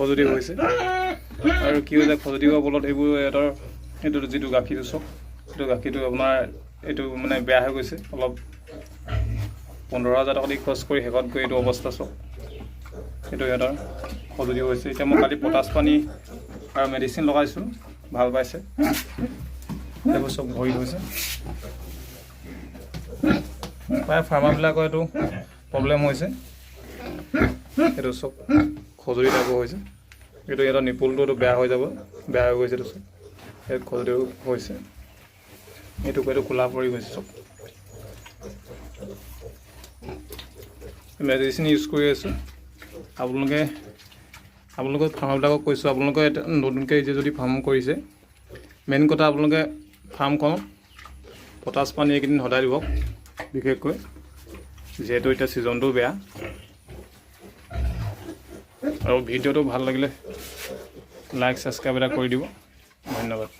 খজুতি হৈছে আৰু কি হৈছে খজুতি হোৱাৰ ফলত এইবোৰ সিহঁতৰ এইটো যিটো গাখীৰটো চাওক এইটো গাখীৰটো আপোনাৰ এইটো মানে বেয়া হৈ গৈছে অলপ 15,000 টকা দি খৰচ কৰি শেষত গৈ এইটো অৱস্থা চাওক এইটো সিহঁতৰ খজুতি হৈছে এতিয়া মই কালি পটাছ পানী আৰু মেডিচিন লগাইছোঁ ভাল পাইছে এইবোৰ চব ভৰি হৈছে প্ৰায় ফাৰ্মাৰবিলাকৰ এইটো প্ৰব্লেম হৈছে এইটো চব খজুতি টাইপৰ হৈছে এইটো সিহঁতৰ নিপুলটো বেয়া হৈ যাব বেয়া হৈ গৈছে এইটো চব এই খজুতি হৈছে এইটো কোলা পৰি গৈছে চব মেডিচিন ইউজ কৰি আছোঁ আপোনালোকে ফাৰ্মাৰবিলাকক কৈছোঁ আপোনালোকে নতুনকৈ যদি ফাৰ্ম কৰিছে মেইন কথা আপোনালোকে ফাৰ্মখনত পটাছ পানী এইকেইদিন সদায় দিব বিশেষকৈ যিহেতু এতিয়া ছিজনটো বেয়া আৰু ভিডিঅ'টো ভাল লাগিলে লাইক ছাবস্ক্ৰাইব এটা কৰি দিব ধন্যবাদ।